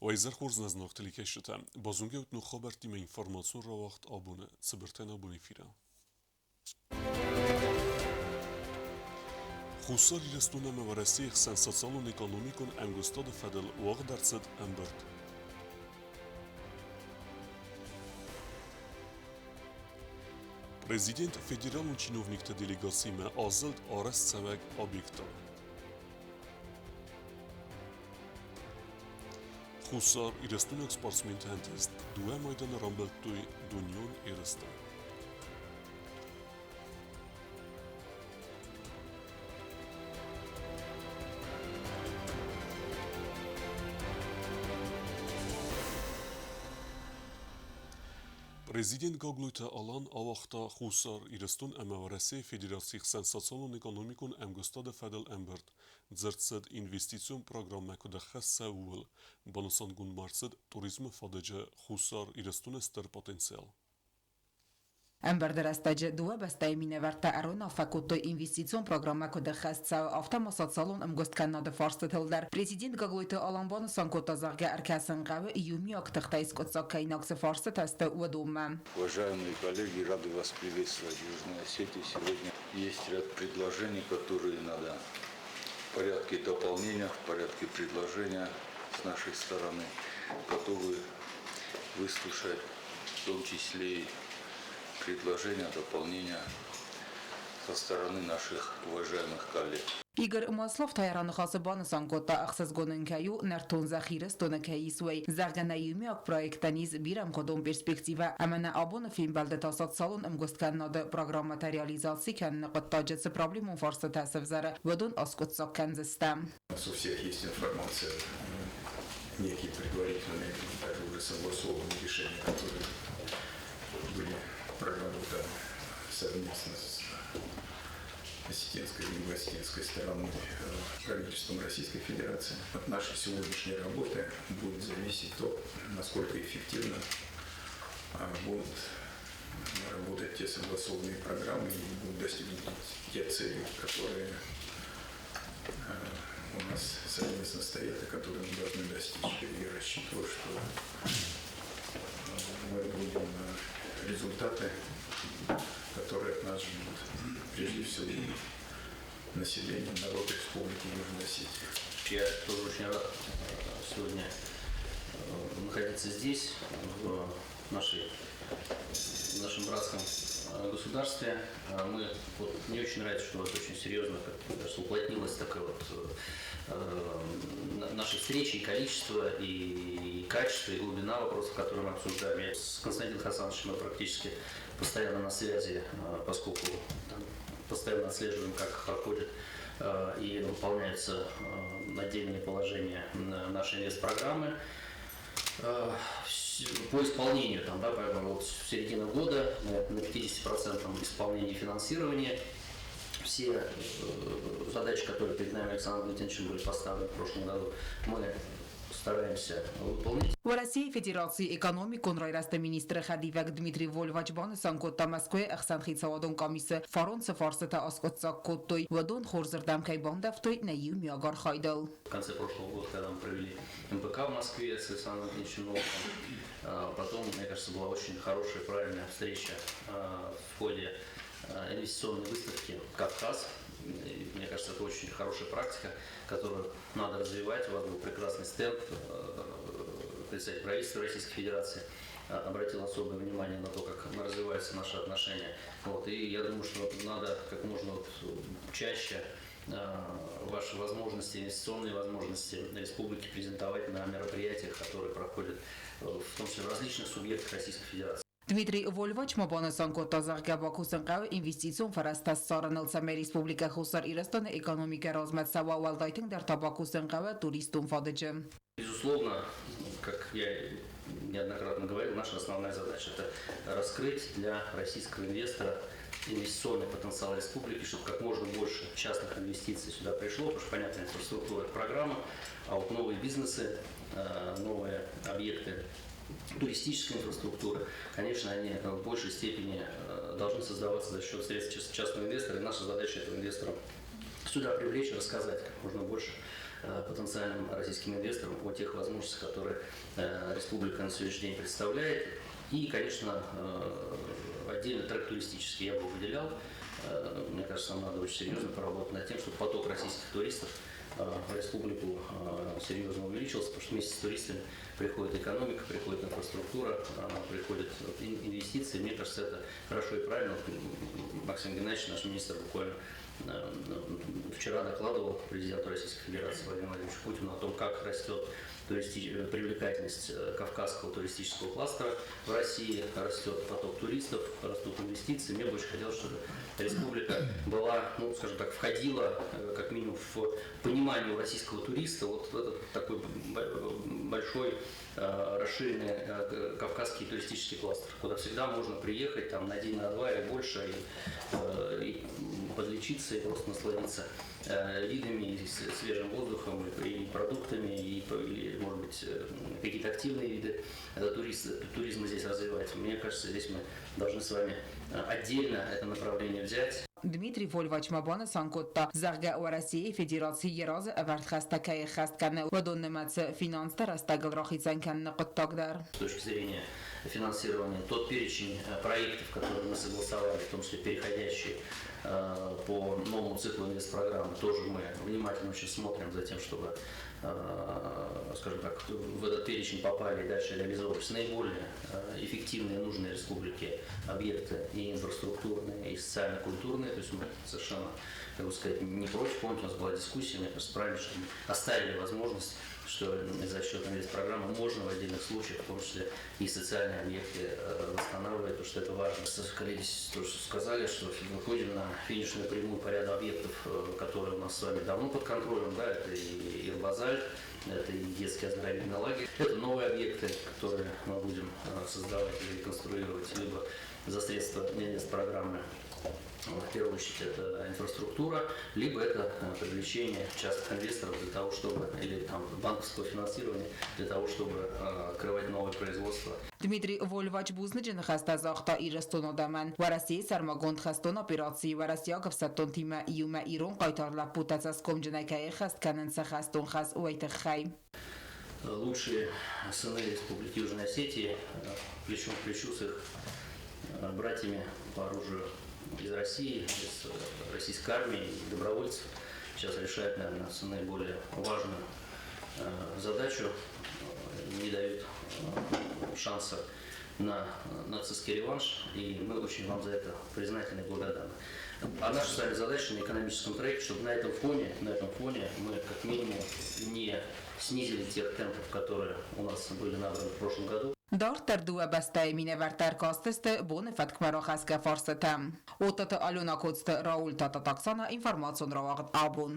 وایزر خورز نزناختلی کشتم بازونگه اوت نخابرتی من اینفورماسیون را وقت آبونه سبرتن آبونه فیرم خصوصا لستونا مورسی سنساسالون اکونومیکون انگستاد فدل واقع درصد امبرد Президент федералун чиновникта делегасийма Азылд Арас Савак объекта. Хусар ирастунак спортсментантист дуа майдан рамбалтуй дуньон ираста. Президент Гаглуйта Алан Авахта Хусар Ирастун Амаварасе Федерацих Сенсационный экономикун Амгостада Федел Эмберт Дзерцед инвестицион программа Кудахас Саул Банусан Гун Марсед туризм Фададжа Хусар Ирастун Эстер потенциал. Emberderestece due beste mineverte erona fakultoj investicion programa kode xestsa avtomasat salon amgost kanada farstetilder. Президент Гаглуйта Алан Банусан Котазарга Аркасан Гавы июми актахтайс Котсакайнаксе фарстетесте удума. Уважаемые коллеги, рады вас приветствовать в Южной Осетии. Сегодня есть ряд предложений, которые надо в порядке дополнения, в порядке предложения с нашей стороны, готовы выслушать, в том числе и предложения, дополнения со стороны наших уважаемых коллег. Игорь Маслов тайраны хасы Банусан Кота ахсыз гонынкаю нартон захирес тонакаи суэй. Заргана юмиак проектаниз бирам кодом перспектива. Амана абона фильм балда тасат салон амгост каннады программата реализации канны qottaджецы проблему фарса тасывзары. Водун аскотсак канзыстам. У нас у всех есть информация, некие предварительные, даже уже согласованные решения, которые были проработаны совместно с осетинской и ингвастинской стороной правительством Российской Федерации. От нашей сегодняшней работы будет зависеть то, насколько эффективно будут работать те согласованные программы и будут достигнуты те цели, которые у нас совместно стоят и которые мы должны достичь. Я рассчитываю, что мы будем результаты, которые от нас ждут, прежде всего население, народ Республики Южной Осетии. Я тоже очень рад сегодня находиться здесь, в нашем братском государстве. Мне очень нравится, что очень серьезно, как кажется, уплотнилась такая наши встречи, и количество, и качество, и глубина вопросов, которые мы обсуждаем. С Константином Хасановичем мы практически постоянно на связи, поскольку постоянно отслеживаем, как проходят и выполняются отдельные положения нашей инвестпрограммы. По исполнению, поэтому в середине года на 50% исполнения финансирования все задачи, которые перед нами Александром Валентиновичем были поставлены в прошлом году, мы стараемся выполнить. В России Федерации экономики конрайраста министра Хадивак Дмитрий Вольвач Банусан Кота Москве Ахсанхица Вадон комиссия Фаронса Фарсета Аскотсак Коттой Вадон Хорзердам Кайбандавтой на Юмиагар Хайдал. В конце прошлого года, когда мы провели МПК в Москве с Александром Валентиновичем Новым, потом, мне кажется, была очень хорошая, правильная встреча в ходе инвестиционной выставки «Кавказ». И, мне кажется, это очень хорошая практика, которую надо развивать. У вас был прекрасный стенд, представитель правительства Российской Федерации обратил особое внимание на то, как развиваются наши отношения. И я думаю, что надо как можно чаще ваши возможности, инвестиционные возможности республики презентовать на мероприятиях, которые проходят в том числе в различных субъектах Российской Федерации. Дмитрий Вольвач Мабанасан Котазарга Бакусанqav инвестицион фарастас саранылсами республика Хусар Ирастан экономика разматсава валдайтин дар Табакусанqav туристум фададжи. Безусловно, как я неоднократно говорил, наша основная задача – это раскрыть для российского инвестора инвестиционный потенциал республики, чтобы как можно больше частных инвестиций сюда пришло, потому что, понятно, инфраструктура – это программа, а вот новые бизнесы, новые объекты туристической инфраструктуры, конечно, они в большей степени должны создаваться за счет средств частного инвестора. И наша задача этого инвестора сюда привлечь, рассказать как можно больше потенциальным российским инвесторам о тех возможностях, которые республика на сегодняшний день представляет. И, конечно, отдельно трек туристический я бы выделял. Мне кажется, нам надо очень серьезно поработать над тем, чтобы поток российских туристов в республику серьезно увеличился, потому что вместе с туристами приходит экономика, приходит инфраструктура, приходят инвестиции. Мне кажется, это хорошо и правильно. Максим Геннадьевич, наш министр, буквально вчера докладывал президенту Российской Федерации Владимиру Владимировичу Путину о том, как растет привлекательность кавказского туристического кластера в России, растет поток туристов, растут инвестиции. Мне бы очень хотелось, чтобы республика была, ну, скажем так, входила как минимум в понимание российского туриста вот в этот такой большой расширенный кавказский туристический кластер, куда всегда можно приехать там на день, на два или больше и подлечиться, и просто насладиться видами, и свежим воздухом, и продуктами, и может быть, какие-то активные виды туризма здесь развивать. Мне кажется, здесь мы должны с вами отдельно это направление взять. Դմիտրի Վոլվաչմաբանը սանկոտտա Զարգա Օրասիի Ֆեդերացի երազը ավարտ խաստակայի խաստկանը ոդոննեմացը ֆինանստար աստագլրախի ցանքան նկտտակդար. С точки зрения финансирования, тот перечень проектов, которые мы согласовали, в том числе переходящие по новому циклу инвестпрограммы, тоже мы внимательно очень смотрим за тем, чтобы, скажем так, в этот перечень попали и дальше реализовывались наиболее эффективные и нужные республике объекты и инфраструктурные, и социально-культурные. То есть мы совершенно, как бы сказать, не против. Помните, у нас была дискуссия, мне кажется, правильно, что мы оставили возможность, что за счет инвестпрограммы можно в отдельных случаях, в том числе и социальные объекты, восстанавливать, потому что это важно. Коллеги тоже сказали, что выходим на финишную прямую по ряду объектов, которые у нас с вами давно под контролем, да, это и Ирбазаль, это и детский оздоровительный лагерь. Это новые объекты, которые мы будем создавать или реконструировать, либо за средства инвестпрограммы. В первую очередь это инфраструктура, либо это привлечение частных инвесторов для того, чтобы, или там банковского финансирования для того, чтобы открывать новое производство. Դմիտրի Վոլվաչբուզնջը նխաստազախտա իր ստոնոդաման Վարասիի սարմագոնդ խաստոն օպերացիի Վարասիա գվսատոն թիմը իում է իրոն կայտարլա պուտացած կոմջնակայի խաստկանն սխաստոն խաս ուայտը խայ. Лучшие сыны Республики Южной Осетии плечом к плечу с их братьями по оружию из России, из российской армии и добровольцев сейчас решают, наверное, наиболее важную задачу, не дают шанса на нацистский реванш, и мы очень вам за это признательны и благодарны. А наша с вами задача на экономическом треке, чтобы на этом фоне мы как минимум не снизили тех темпов, которые у нас были набраны в прошлом году. Դարտեր դու բաստայ մինևարտար կաստստը բոնը ֆատկմարոխասկա ֆարստը օտտը ալոնակոցտը Ռաուլ տատատաքսանա ինֆորմացիոն ռավաղ աբուն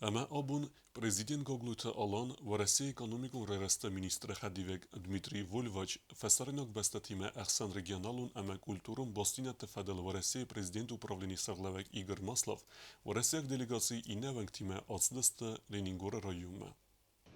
Ama abun prezident Gogluta alan و رئیس اکونومیکون رئیس مینیستر خدیوک دمیتری وولواچ فسرناک بستتیمه احسن رегионалун اما کلتورون باستینه تفادل و رئیس президент управления Сарлавек Игорь Маслов و رئیس делегации اینوانگ تیمه آسدست لینینگور رایومه.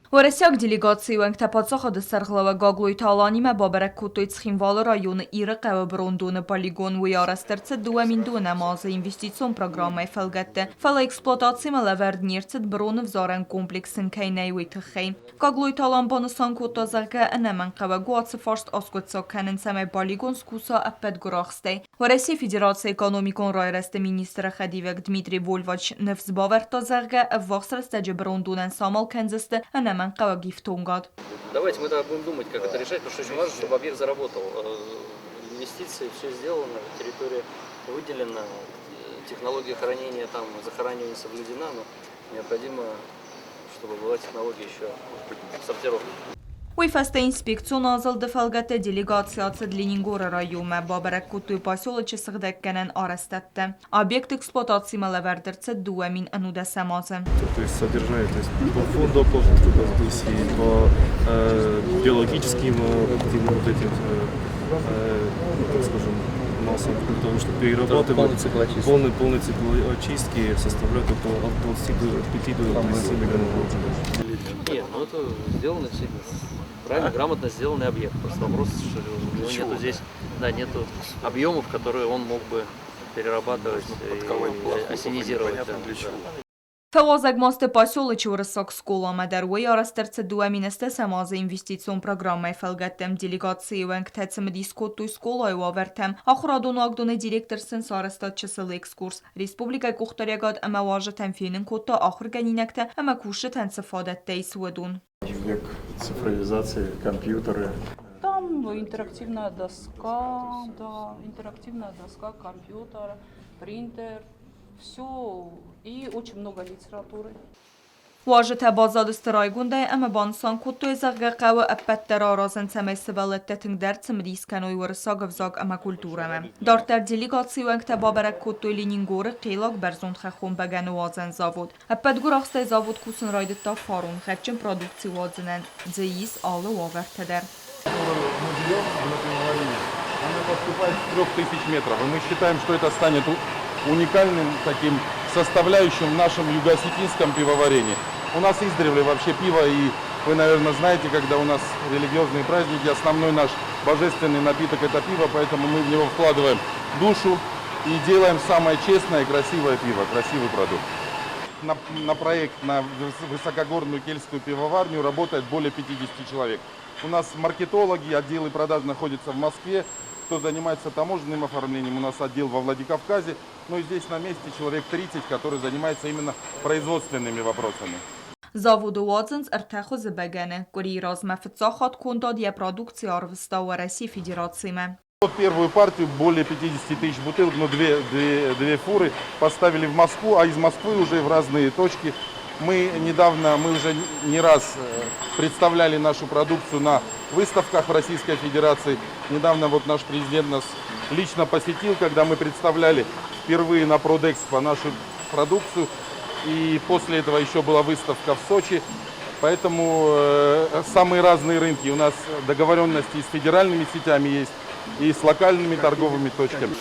Որեսյակ դելեգացիու ենք տապացախը սարղլավը գագլույթ ալանիմը բաբարակ կուտույց խինվալը ռայոնը իրը qəvə բրոնդունը պալիգոն ու արաստերցը դուամինդունը մազը ինվեստիցիոն պրոգրամը ֆելգətdə ֆələ էքսպլոտացիմը լավերդնիրցը բրոնը վզարən կոմպլեքսն կայնայ ուիթխեյ գագլույթ ալան բանսան կուտազարգը ընəmən qəvə գուացը ֆարստ ասկոցոքանն սəmə պալիգոն սկուսա ապետ գրախստեյ Որեսի Ֆեդերացիա էկոնոմիկոն ռայրեստը մինիստրը խադիվեք Դմիտրի Վոլվաչ նվզբավերտոզարգը վախսրստեջը բրոնդունեն սամալ կենզստը Давайте мы тогда будем думать, как это решать, потому что очень важно, чтобы объект заработал. Инвестиции, все сделано, территория выделена, технология хранения, там, захоранивания соблюдена, но необходимо, чтобы была технология еще сортировки. Уйфасте инспекцион азалды фалгатте делегацияцы Ленингора районы бабарак кутуй поселочи сагдеккенен арестетте. Объект эксплуатации малавердерце дуамин ануда самазы. То есть содержание, то есть по фундоку, здесь и по биологическим вот этим, так скажем, массам, потому что перерабатывают полный цикл очистки составляет около 25 до 30 миллионов. Нет, ну это сделано действительно. Правильно, грамотно сделанный объект. Просто вопрос, что у него нету здесь, да, нету объемов, которые он мог бы перерабатывать и ассенизировать. Fewazek moste pasyoluçu Rısok Skola Maderwe araştırıcı duamineste semazı investisiyon programı felgettem delegatsiyi ve ktecim diskotu skolay vavertem axuradonu agdonu direktörsin sarıstatçısı ekskurs Respublika Kuxtaryagat ama vajı temfinin kotta axur geninekte ama kuşu tensifadette isvedun. Век цифровизации, компьютеры. Там интерактивная доска, компьютер, принтер, все и очень много литературы. Vajı tebazad istiraygunde ama bansan kuttu zagga qawa appatter arazın temesibalettetin dertsim riskanoy varsa gavzag ama kulturama. Darter delegatsiyi ve ktebabere kuttu Leningori qilak berzun xaxun began wazen zavod. Appet guraqsta zavod kusun rayditta farun xatçın produksi wazenen zeis alı waverteder. Мы живем на пивоварине. Она поступает с 3000 метров. И мы считаем, что это станет уникальным таким составляющим в нашем юго-осетинском пивоварении. У нас издревле вообще пиво, и вы, наверное, знаете, когда у нас религиозные праздники, основной наш божественный напиток это пиво, поэтому мы в него вкладываем душу и делаем самое честное и красивое пиво, красивый продукт. На проект, на высокогорную кельтскую пивоварню работает более 50 человек. У нас маркетологи, отделы продаж находятся в Москве. Кто занимается таможенным оформлением, у нас отдел во Владикавказе. Ну и здесь на месте человек 30, который занимается именно производственными вопросами. Zavodu Wadzens ertexu zbegene, kuri razme fitsahat kundad je produkci arvista v России Федерации. Вот первую партию, более 50 тысяч бутылок, но две фуры поставили в Москву, а из Москвы уже в разные точки. Мы уже не раз представляли нашу продукцию на выставках в Российской Федерации. Недавно вот наш президент нас лично посетил, когда мы представляли впервые на Продэкспо нашу продукцию. И после этого еще была выставка в Сочи. Поэтому самые разные рынки. У нас договоренности с федеральными сетями есть и с локальными торговыми точками.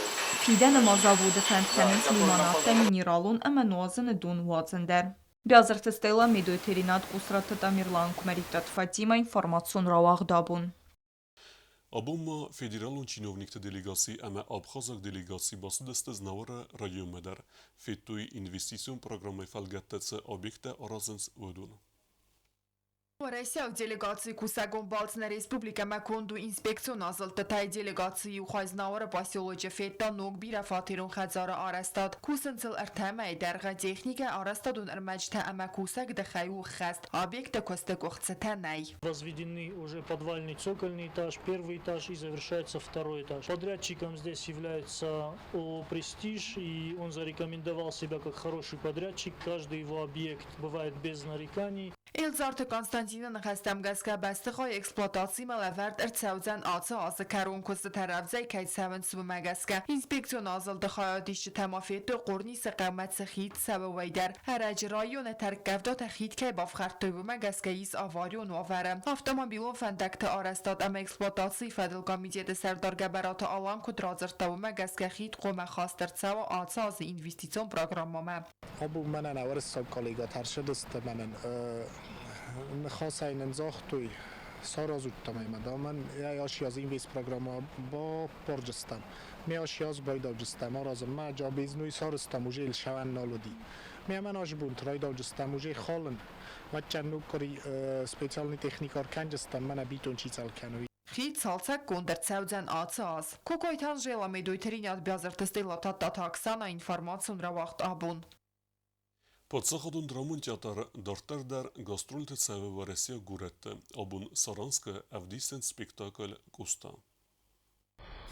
Fiden ma zavodu fentkenis limanat mineralun ama nozın dun Wadzender. Biazırtı stela medoyterinat kusratı Tamirlan Kumeritat Fatima informasyon ravaq dabun. Aboma federalun činovnikte delegacii ama Abxazak delegacii basu deste znavara Radiomedar fetui investicijon programaj falgattece objekte arazens odun. Россия делегации Кусагон Балтна Республика Маконду инспекцион азалта тай делегации ухайзнаура поселоче Фетта Ногбира Фатирун Хазара Арастад Кусенцел Артамай Дарга техника Арастадун Армачта Амакусак Дахаю Хаст объекта Костек Охцетанай. Возведены уже подвальный цокольный этаж, первый этаж и завершается второй этаж. Подрядчиком здесь является ООО «Престиж», и он зарекомендовал себя как хороший подрядчик. Каждый его объект бывает без нареканий. Elzartı Konstantin'in xəstəmgəzkə bəstixay eksploatasiya mələvərd ərçəvzən atı azı kərun kuzu tərəvzəy kəysəvən sıvı məgəzkə inspeksiyon azıldı xayadişçi təmafiyetdə qornisi qəmətsi xid səbəvəydər hərəci rayon tərkəvdə təxid kəy bafxərtdə bu məgəzkəyiz avariyon vavərə. Avtomobilon fəndəkdə arəstad əmə eksploatasiya fədil komiteti sərdar qəbəratı alan kudrazırtda bu məgəzkə xid qomə xastırçə və atı azı investisyon programmamə. Abu menen avırsak kollega tarşıdıstı menen خواستین انزاختوی ساراز uttamay من یاشی از این ویس پروگرام با پرجستم میاشیاز باید جستم آرازم ما جا بیزنوی سارستم وجیل شوان نالودی من آج بون تراید جستم وجی خالن و چنو کری سپیشالی تکنیکار کنجستم من بیتون چیزال کنوی Խիտ ցալցակ կոնդրցավձան ացած։ Կոկոյթան ժելամի դույթերին ադբյազրտստի լատատատաքսանա ինվորմացիոն ռավախտ աբուն։ Подсахадун драмунтятар дартардар гастрольте цеве Россия гуретте, абун Саранска авдисен спектакль Куста.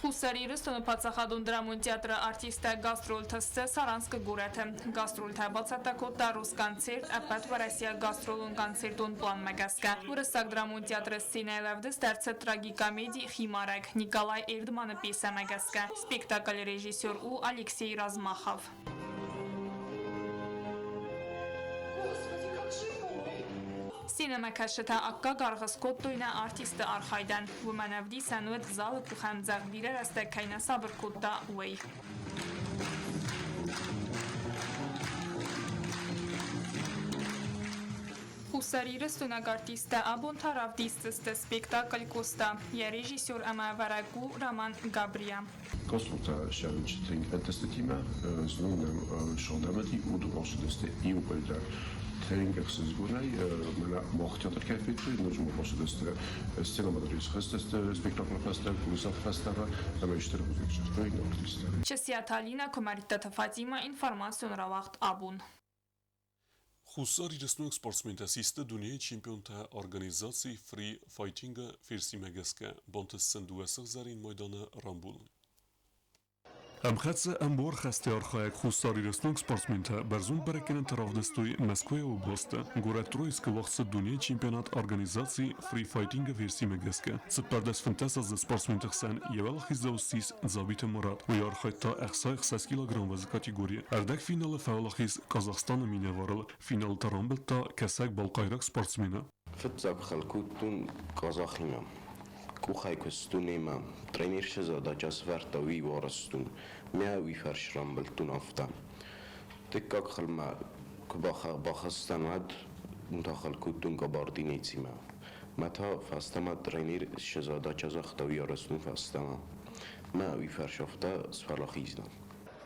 Խուսերի ռստոնը պացախադուն դրամուն թեատրը արտիստը գաստրոլթսը Սարանսկը գուրեթը գաստրոլթը բացատակոտա ռուս կոնցերտ ապատ Россия գաստրոլուն կոնցերտուն պլան մագասկա ուրսակ դրամուն թեատրը սինայլավդը ստարցը տրագիկոմեդի Խիմարակ Նիկոլայ Էրդմանը պիեսա մագասկա սպեկտակլ ռեժիսոր ու Ալեքսեյ Ռազմախով Սինեմակաշտա ակկա գարգս կոտոյնա արտիստը արխայդան վումանավդի սանուետ զալը կուխան զաղդիրեր աստակայնա սաբր կոտա ուեյ Խուսարիրս տունագարտիստը աբուն թարավ դիստստը սպեկտակլ կոստա, երեժիսոր ամավարագու Ռաման Գաբրիա։ Konstrukcja este timă, znamenam șandamati u domosu este i u pedar. Treninger se zgunaj, mena mohtjator kafetri, nožmo posu este scena madris este spektakl festival, kusaf festival, ama işte bu zikr. Չսիաթալինա կոմարիտա Ֆատիմա ինֆորմացիոն ռավախտ աբուն։ Խուսար իրստունք սպորտսմենտը սիստը դունիայի չեմպիոնտը օրգանիզացի Free Fighting-ը ֆիրսի մեգեսկը բոնտս սնդուեսը զարին մոյդանը Ռամբուլ։ Ամխացը ամբոր խաստիար խայակ խուսար իրստունք սպորտսմենտը բերզուն բերեկենն տրավդստույ Մոսկվայի օբլաստը գորետրոյսկը վաղցը դունիայի չեմպիոնատ օրգանիզացի Free Fighting-ը ֆիրսի մեգեսկը ծպարդես ֆանտասազը սպորտսմենտը խսան եվել խիզդավսիս Զաբիթը Մուրադ ու արխայտա ախսայ 60 կիլոգրամ վազի կատեգորիա արդակ ֆինալը ֆավլախիս Կազախստանը մինավարել ֆինալ տարամբլտա կասակ բալկայրակ սպորտսմենը Ֆտզակ խալկուտուն Կազախիմա Կուխայքստուն իմա տրեյներ շզադաճաս վարտավի վարստուն միավի ֆարշրամբլտուն ավտա Տեկակ խլմա կբախաստանատ ունտախալկուտուն կաբարդինեցիմա Մաթա ֆաստամա տրեյներ շզադաճաս վարտավի վարստուն ֆաստամա միավի ֆարշավտա սվալախիզնա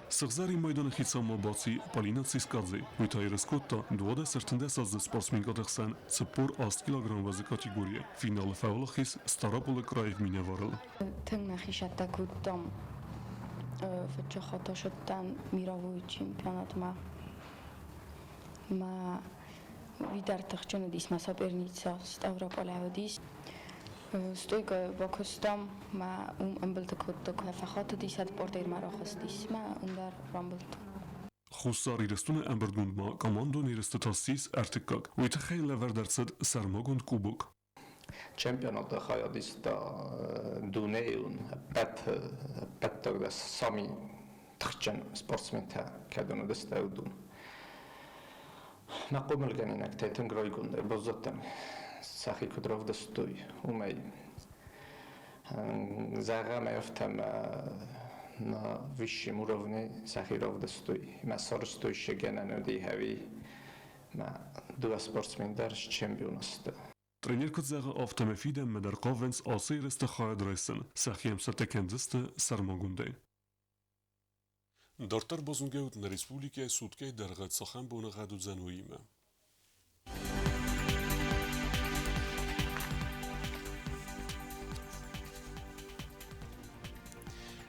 Սղզարի մայդանը խիցամա բացի Պալինա Ցիսկաձե,ույթայրսկոտտա դուադը սրտնդեսազը սպորտսմեն կատեղսան ծպոր 10 կիլոգրամ վազի կատեգորիա, ֆինալը ֆավլախիս Ստարապոլը կրայվ մինավարել։ Թննախի շատակուտամ վճախատաշտան միրավոյ չեմպիոնատմա մա վիդար թղճոնը դիս մասապերնիցա Ստավրապոլավդիս Ստույկը բոքստամ մա ըմբլտկոտը քաֆախատը դիսատ պորտեր մարախստիս մա ունդար ռամբլտ Խուսար իրստունը ամբրդունդմա կամանդոն իրստտասիս արտիկակ,ույթխային լավարդարցդ սարմոգունդ կուբոք։ Չեմպիոնատը խայադիստա դունեյուն պետտոգդաս սամի թղճեն սպորտսմենթա կադոնը դստայուդուն։ Մա կոմելգանինակ թեյթն գրոյգունդ է բոզոտեմ Сахи кудров достой, умей. Зарамев там на высшем уровне Сахиров достой. Ма сорстоище генану дихави. Ма два спортсмендер чемпионста. Тренер կծեղը ավտոմեֆիդը մեդարկովենց ասիրստը խայադրեսն, սախիեմսատը կենդստը սարմոգունդե։ Դարտար բոզունգեուտն ռեսպուլիկայի սուտկեի դերղատ սախան բոնը ғադուձանույիմը։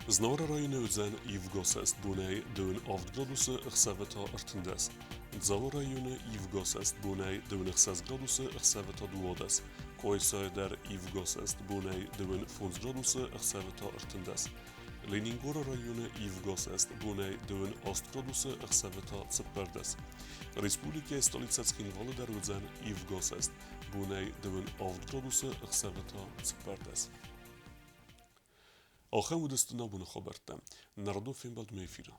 Znora rayını özen Yivgosest bunay dön avdgradusı ıxsaveta ırtındas. Zalo rayını Yivgosest bunay dön ıxsazgradusı ıxsaveta duodas. Koysayder Yivgosest bunay dön fonzgradusı ıxsaveta ırtındas. Leningora rayını Yivgosest bunay dön ostgradusı ıxsaveta tsıpperdas. Respublika stolitsatskini valıder özen Yivgosest bunay dön avdgradusı ıxsaveta tsıpperdas. آخر مدستنا بونه خبرتم. نردو فیلم بالد میفیره.